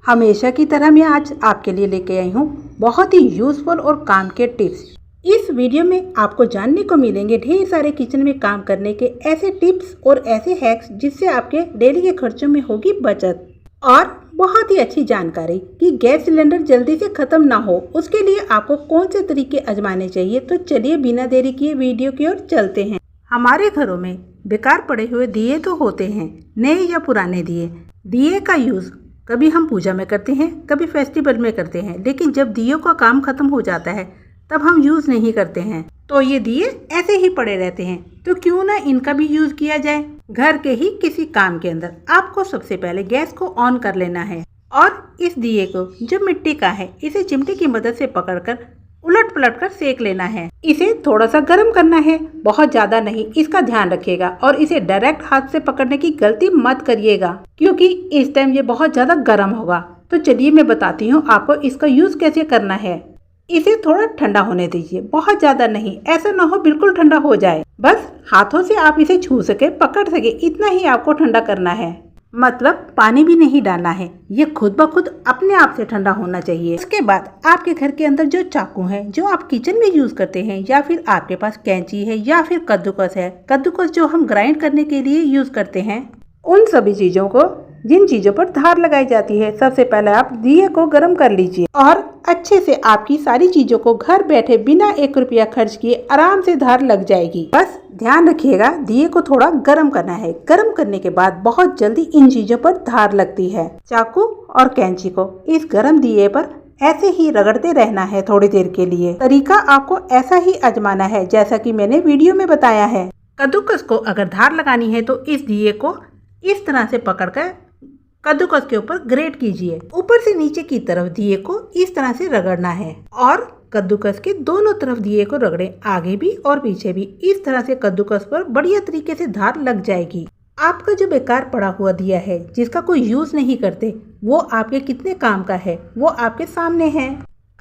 हमेशा की तरह मैं आज आपके लिए लेके आई हूँ बहुत ही यूजफुल और काम के टिप्स। इस वीडियो में आपको जानने को मिलेंगे ढेर सारे किचन में काम करने के ऐसे टिप्स और ऐसे हैक्स जिससे आपके डेली के खर्चों में होगी बचत। और बहुत ही अच्छी जानकारी कि गैस सिलेंडर जल्दी से खत्म ना हो उसके लिए आपको कौन से तरीके आजमाने चाहिए। तो चलिए बिना देरी किए वीडियो की ओर चलते हैं। हमारे घरों में बेकार पड़े हुए दिए तो होते हैं, नए या पुराने दिए का यूज़ कभी हम पूजा में करते हैं, कभी फेस्टिवल में करते हैं, लेकिन जब दियों का काम खत्म हो जाता है तब हम यूज़ नहीं करते हैं। तो ये दिए ऐसे ही पड़े रहते हैं, तो क्यों ना इनका भी यूज़ किया जाए घर के ही किसी काम के अंदर। आपको सबसे पहले गैस को ऑन कर लेना है और इस दिए को जो मिट्टी का है इसे चिमटे की मदद से पकड़कर उलट पलट कर सेक लेना है। इसे थोड़ा सा गर्म करना है, बहुत ज्यादा नहीं, इसका ध्यान रखिएगा। और इसे डायरेक्ट हाथ से पकड़ने की गलती मत करिएगा क्योंकि इस टाइम ये बहुत ज्यादा गर्म होगा। तो चलिए मैं बताती हूँ आपको इसका यूज कैसे करना है। इसे थोड़ा ठंडा होने दीजिए, बहुत ज्यादा नहीं, ऐसा ना हो बिल्कुल ठंडा हो जाए। बस हाथों से आप इसे छू सके, पकड़ सके, इतना ही आपको ठंडा करना है। मतलब पानी भी नहीं डालना है, ये खुद ब खुद अपने आप से ठंडा होना चाहिए। उसके बाद आपके घर के अंदर जो चाकू है जो आप किचन में यूज करते हैं, या फिर आपके पास कैंची है या फिर कद्दूकस है, कद्दूकस जो हम ग्राइंड करने के लिए यूज करते हैं, उन सभी चीजों को जिन चीजों पर धार लगाई जाती है, सबसे पहले आप दिए को गर्म कर लीजिए और अच्छे से आपकी सारी चीजों को घर बैठे बिना 1 रुपया खर्च किए आराम से धार लग जाएगी। बस ध्यान रखिएगा दिए को थोड़ा गर्म करना है। गर्म करने के बाद बहुत जल्दी इन चीजों पर धार लगती है। चाकू और कैंची को इस गर्म दिए पर ऐसे ही रगड़ते रहना है थोड़ी देर के लिए। तरीका आपको ऐसा ही आजमाना है जैसा कि मैंने वीडियो में बताया है। कद्दूकस को अगर धार लगानी है तो इस दिए को इस तरह से पकड़कर कद्दूकस के ऊपर ग्रेट कीजिए। ऊपर से नीचे की तरफ दिए को इस तरह से रगड़ना है और कद्दूकस के दोनों तरफ दिए को रगड़े, आगे भी और पीछे भी। इस तरह से कद्दूकस पर बढ़िया तरीके से धार लग जाएगी। आपका जो बेकार पड़ा हुआ दिया है जिसका कोई यूज नहीं करते, वो आपके कितने काम का है वो आपके सामने है।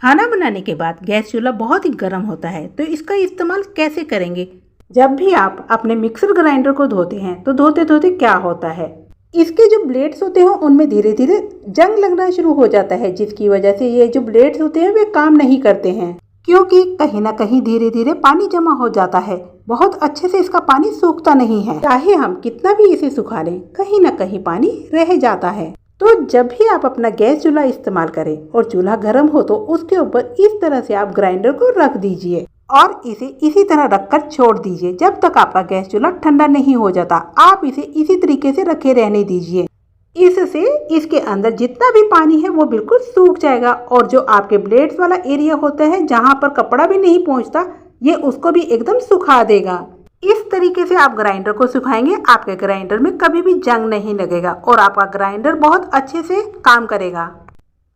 खाना बनाने के बाद गैस चूल्हा बहुत ही गर्म होता है, तो इसका इस्तेमाल कैसे करेंगे। जब भी आप अपने मिक्सर ग्राइंडर को धोते हैं तो धोते धोते क्या होता है, इसके जो ब्लेड्स होते हैं उनमें धीरे धीरे जंग लगना शुरू हो जाता है, जिसकी वजह से ये जो ब्लेड्स होते हैं वे काम नहीं करते हैं, क्योंकि कहीं ना कहीं धीरे धीरे पानी जमा हो जाता है। बहुत अच्छे से इसका पानी सूखता नहीं है, चाहे हम कितना भी इसे सुखा लें कहीं ना कहीं पानी रह जाता है। तो जब भी आप अपना गैस चूल्हा इस्तेमाल करें और चूल्हा गर्म हो तो उसके ऊपर इस तरह से आप ग्राइंडर को रख दीजिए और इसे इसी तरह रखकर छोड़ दीजिए जब तक आपका गैस चूल्हा ठंडा नहीं हो जाता। आप इसे इसी तरीके से रखे रहने दीजिए। इससे इसके अंदर जितना भी पानी है वो बिल्कुल सूख जाएगा और जो आपके ब्लेड्स वाला एरिया होता है जहाँ पर कपड़ा भी नहीं पहुँचता, ये उसको भी एकदम सुखा देगा। इस तरीके से आप ग्राइंडर को सुखाएंगे, आपके ग्राइंडर में कभी भी जंग नहीं लगेगा और आपका ग्राइंडर बहुत अच्छे से काम करेगा।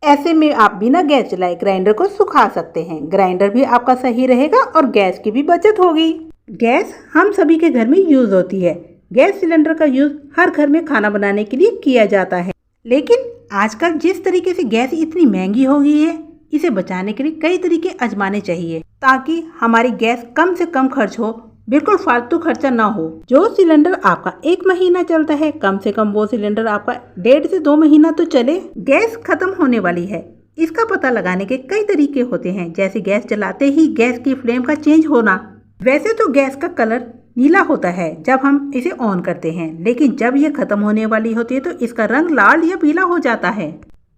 ऐसे में आप बिना गैस जलाए ग्राइंडर को सुखा सकते हैं। ग्राइंडर भी आपका सही रहेगा और गैस की भी बचत होगी। गैस हम सभी के घर में यूज होती है। गैस सिलेंडर का यूज हर घर में खाना बनाने के लिए किया जाता है, लेकिन आजकल जिस तरीके से गैस इतनी महंगी हो गई है, इसे बचाने के लिए कई तरीके आजमाने चाहिए ताकि हमारी गैस कम से कम खर्च हो, बिल्कुल फालतू खर्चा ना हो। जो सिलेंडर आपका 1 महीना चलता है, कम से कम वो सिलेंडर आपका 1.5 से 2 महीना तो चले। गैस खत्म होने वाली है, इसका पता लगाने के कई तरीके होते हैं, जैसे गैस जलाते ही गैस की फ्लेम का चेंज होना। वैसे तो गैस का कलर नीला होता है जब हम इसे ऑन करते हैं, लेकिन जब ये खत्म होने वाली होती है तो इसका रंग लाल या पीला हो जाता है।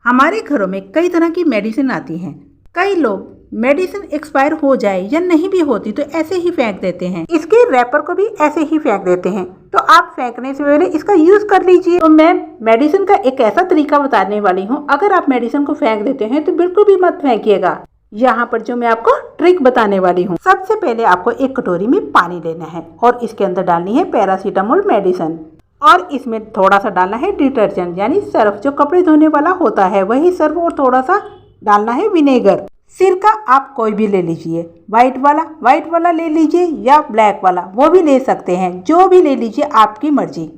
हमारे घरों में कई तरह की मेडिसिन आती हैं। कई लोग मेडिसिन एक्सपायर हो जाए या नहीं भी होती तो ऐसे ही फेंक देते हैं, इसके रैपर को भी ऐसे ही फेंक देते हैं। तो आप फेंकने से पहले इसका यूज कर लीजिए। तो मैं मेडिसिन का एक ऐसा तरीका बताने वाली हूँ, अगर आप मेडिसिन को फेंक देते हैं तो बिल्कुल भी मत फेंकिएगा। यहाँ पर जो मैं आपको ट्रिक बताने वाली हूँ, सबसे पहले आपको एक कटोरी में पानी लेना है और इसके अंदर डालनी है पैरासीटामोल मेडिसिन और इसमें थोड़ा सा डालना है डिटर्जेंट यानी सर्फ, जो कपड़े धोने वाला होता है वही सर्फ, और थोड़ा सा डालना है विनेगर। सिरका आप कोई भी ले लीजिए, व्हाइट वाला ले लीजिए या ब्लैक वाला, वो भी ले सकते हैं, जो भी ले लीजिए आपकी मर्जी।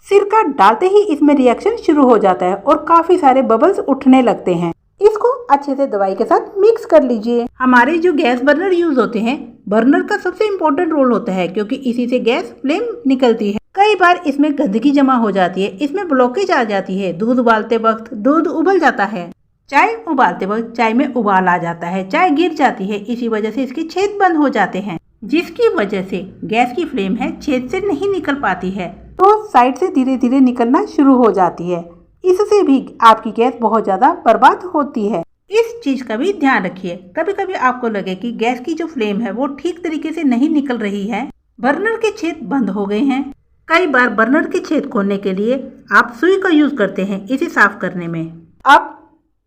सिरका डालते ही इसमें रिएक्शन शुरू हो जाता है और काफी सारे बबल्स उठने लगते हैं। इसको अच्छे से दवाई के साथ मिक्स कर लीजिए। हमारे जो गैस बर्नर यूज होते हैं, बर्नर का सबसे इम्पोर्टेंट रोल होता है क्योंकि इसी से गैस फ्लेम निकलती है। कई बार इसमें गंदगी जमा हो जाती है, इसमें ब्लॉकेज आ जाती है, दूध उबालते वक्त दूध उबल जाता है, चाय उबालते वक्त चाय में उबाल आ जाता है, चाय गिर जाती है, इसी वजह से इसके छेद बंद हो जाते हैं, जिसकी वजह से गैस की फ्लेम है छेद से नहीं निकल पाती है, तो साइड से धीरे धीरे निकलना शुरू हो जाती है। इससे भी आपकी गैस बहुत ज्यादा बर्बाद होती है। इस चीज का भी ध्यान रखिए। कभी कभी आपको लगे कि गैस की जो फ्लेम है वो ठीक तरीके से नहीं निकल रही है, बर्नर के छेद बंद हो गए हैं। कई बार बर्नर के छेद खोलने के लिए आप सुई का यूज करते हैं इसे साफ करने में। अब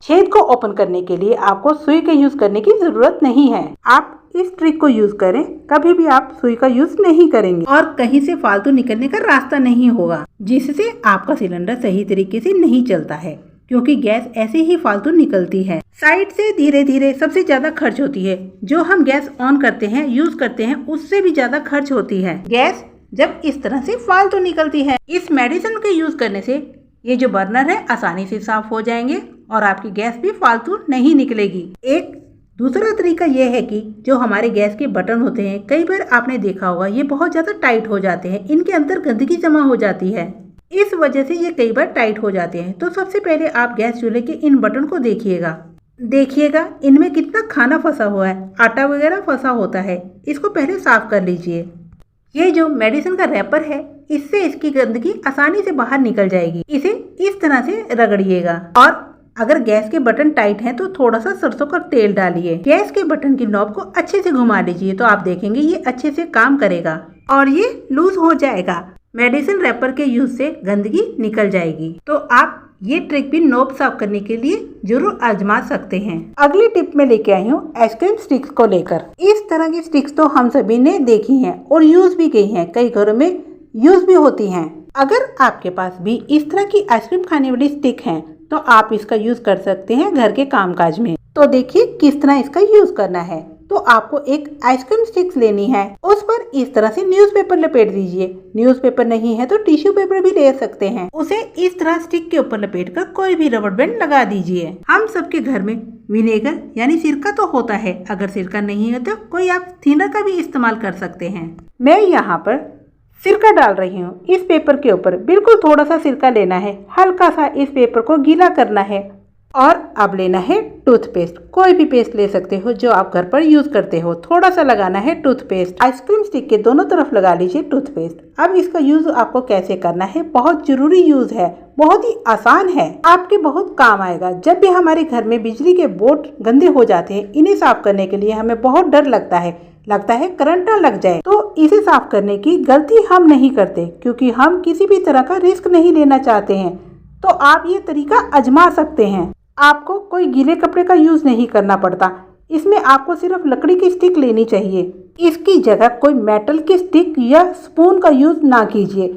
छेद को ओपन करने के लिए आपको सुई का यूज करने की जरूरत नहीं है। आप इस ट्रिक को यूज करें, कभी भी आप सुई का यूज नहीं करेंगे और कहीं से फालतू निकलने का रास्ता नहीं होगा, जिससे आपका सिलेंडर सही तरीके से नहीं चलता है, क्योंकि गैस ऐसे ही फालतू निकलती है। साइड से धीरे धीरे सबसे ज्यादा खर्च होती है। जो हम गैस ऑन करते हैं, यूज करते हैं, उससे भी ज्यादा खर्च होती है गैस जब इस तरह से फालतू निकलती है। इस मेडिसिन के यूज करने से ये जो बर्नर है आसानी से साफ हो जाएंगे और आपकी गैस भी फालतू नहीं निकलेगी। एक दूसरा तरीका यह है कि जो हमारे गैस के बटन होते हैं, कई बार आपने देखा होगा ये बहुत ज्यादा टाइट हो जाते हैं, इनके अंदर गंदगी जमा हो जाती है, इस वजह से ये कई बार टाइट हो जाते हैं। तो सबसे पहले आप गैस चूल्हे के इन बटन को देखिएगा इनमें कितना खाना फंसा हुआ है, आटा वगैरह फंसा होता है, इसको पहले साफ कर लीजिए। ये जो मेडिसिन का रैपर है, इससे इसकी गंदगी आसानी से बाहर निकल जाएगी। इसे इस तरह से रगड़िएगा और अगर गैस के बटन टाइट हैं तो थोड़ा सा सरसों का तेल डालिए। गैस के बटन की नॉब को अच्छे से घुमा लीजिए, तो आप देखेंगे ये अच्छे से काम करेगा और ये लूज हो जाएगा। मेडिसिन रैपर के यूज से गंदगी निकल जाएगी। तो आप ये ट्रिक भी नॉब साफ करने के लिए जरूर आजमा सकते हैं। अगली टिप में लेके आई हूँ आइसक्रीम स्टिक्स को लेकर। इस तरह की स्टिक्स तो हम सभी ने देखी हैं और यूज भी की हैं, कई घरों में यूज भी होती हैं। अगर आपके पास भी इस तरह की आइसक्रीम खाने वाली स्टिक है तो आप इसका यूज कर सकते हैं घर के कामकाज में। तो देखिए किस तरह इसका यूज करना है। तो आपको एक आइसक्रीम स्टिक्स लेनी है, उस पर इस तरह से न्यूज़पेपर लपेट दीजिए। न्यूज़पेपर नहीं है तो टिश्यू पेपर भी ले सकते हैं। उसे इस तरह स्टिक के ऊपर लपेटकर कोई भी रबड़ बैंड लगा दीजिए। हम सबके घर में विनेगर यानी सिरका तो होता है, अगर सिरका नहीं है तो कोई आप थिनर का भी इस्तेमाल कर सकते हैं। मैं यहाँ पर सिरका डाल रही हूँ इस पेपर के ऊपर। बिल्कुल थोड़ा सा सिरका लेना है, हल्का सा इस पेपर को गीला करना है और अब लेना है टूथपेस्ट। कोई भी पेस्ट ले सकते हो जो आप घर पर यूज करते हो। थोड़ा सा लगाना है टूथपेस्ट। आइसक्रीम स्टिक के दोनों तरफ लगा लीजिए टूथपेस्ट। अब इसका यूज आपको कैसे करना है, बहुत जरूरी यूज है, बहुत ही आसान है, आपके बहुत काम आएगा। जब भी हमारे घर में बिजली के बोर्ड गंदे हो जाते हैं, इन्हें साफ करने के लिए हमें बहुत डर लगता है करंट न लग जाए। तो इसे साफ करने की गलती हम नहीं करते, क्योंकि हम किसी भी तरह का रिस्क नहीं लेना चाहते हैं। तो आप ये तरीका आजमा सकते हैं। आपको कोई गीले कपड़े का यूज नहीं करना पड़ता। इसमें आपको सिर्फ लकड़ी की स्टिक लेनी चाहिए। इसकी जगह कोई मेटल की स्टिक या स्पून का यूज ना कीजिए,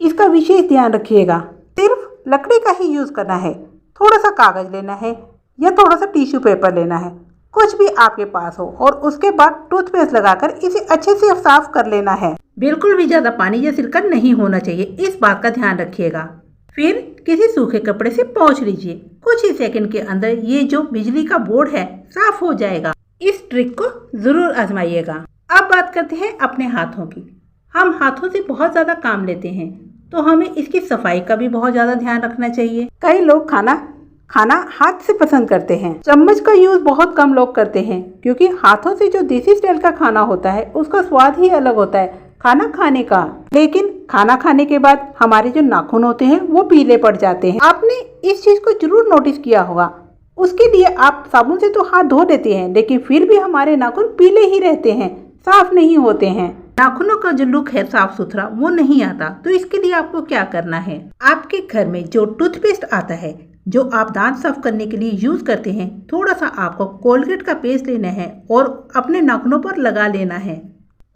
इसका विशेष ध्यान रखिएगा। सिर्फ लकड़ी का ही यूज करना है। थोड़ा सा कागज लेना है या थोड़ा सा टिश्यू पेपर लेना है, कुछ भी आपके पास हो, और उसके बाद टूथपेस्ट लगाकर इसे अच्छे से साफ कर लेना है। बिल्कुल भी ज्यादा पानी या सिरका नहीं होना चाहिए, इस बात का ध्यान रखिएगा। फिर किसी सूखे कपड़े से पोंछ लीजिए। कुछ ही सेकंड के अंदर ये जो बिजली का बोर्ड है साफ हो जाएगा। इस ट्रिक को जरूर आजमाइएगा। अब बात करते हैं अपने हाथों की। हम हाथों से बहुत ज्यादा काम लेते हैं, तो हमें इसकी सफाई का भी बहुत ज्यादा ध्यान रखना चाहिए। कई लोग खाना हाथ से पसंद करते हैं। चम्मच का यूज बहुत कम लोग करते हैं, क्योंकि हाथों से जो देसी स्टाइल का खाना होता है उसका स्वाद ही अलग होता है खाना खाने का। लेकिन खाना खाने के बाद हमारे जो नाखून होते हैं वो पीले पड़ जाते हैं। आपने इस चीज को जरूर नोटिस किया होगा। उसके लिए आप साबुन से तो हाथ धो देते हैं, लेकिन फिर भी हमारे नाखून पीले ही रहते हैं, साफ नहीं होते हैं। नाखूनों का जो लुक है साफ सुथरा वो नहीं आता। तो इसके लिए आपको क्या करना है, आपके घर में जो टूथपेस्ट आता है जो आप दांत साफ करने के लिए यूज करते हैं, थोड़ा सा आपको कोलगेट का पेस्ट लेना है और अपने नाखूनों पर लगा लेना है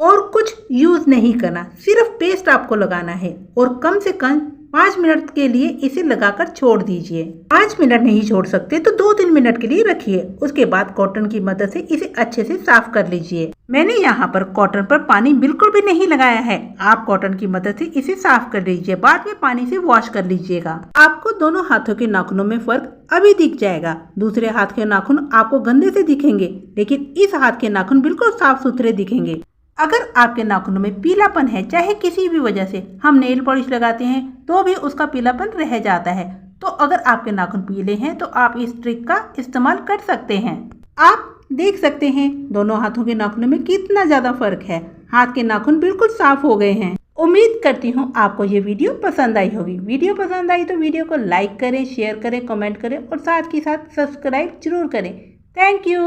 और कुछ यूज नहीं करना, सिर्फ पेस्ट आपको लगाना है और कम से कम 5 मिनट के लिए इसे लगाकर छोड़ दीजिए। 5 मिनट नहीं छोड़ सकते तो 2-3 मिनट के लिए रखिए। उसके बाद कॉटन की मदद से इसे अच्छे से साफ कर लीजिए। मैंने यहाँ पर कॉटन पर पानी बिल्कुल भी नहीं लगाया है। आप कॉटन की मदद से इसे साफ कर लीजिए, बाद में पानी से वॉश कर लीजिएगा। आपको दोनों हाथों के नाखूनों में फर्क अभी दिख जाएगा। दूसरे हाथ के नाखून आपको गंदे से दिखेंगे, लेकिन इस हाथ के नाखून बिल्कुल साफ सुथरे दिखेंगे। अगर आपके नाखूनों में पीलापन है, चाहे किसी भी वजह से, हम नेल पॉलिश लगाते हैं तो भी उसका पीलापन रह जाता है, तो अगर आपके नाखून पीले हैं तो आप इस ट्रिक का इस्तेमाल कर सकते हैं। आप देख सकते हैं दोनों हाथों के नाखूनों में कितना ज़्यादा फर्क है। हाथ के नाखून बिल्कुल साफ हो गए हैं। उम्मीद करती हूँ आपको ये वीडियो पसंद आई होगी। वीडियो पसंद आई तो वीडियो को लाइक करें, शेयर करें, कमेंट करें और साथ ही साथ सब्सक्राइब जरूर करें। Thank you.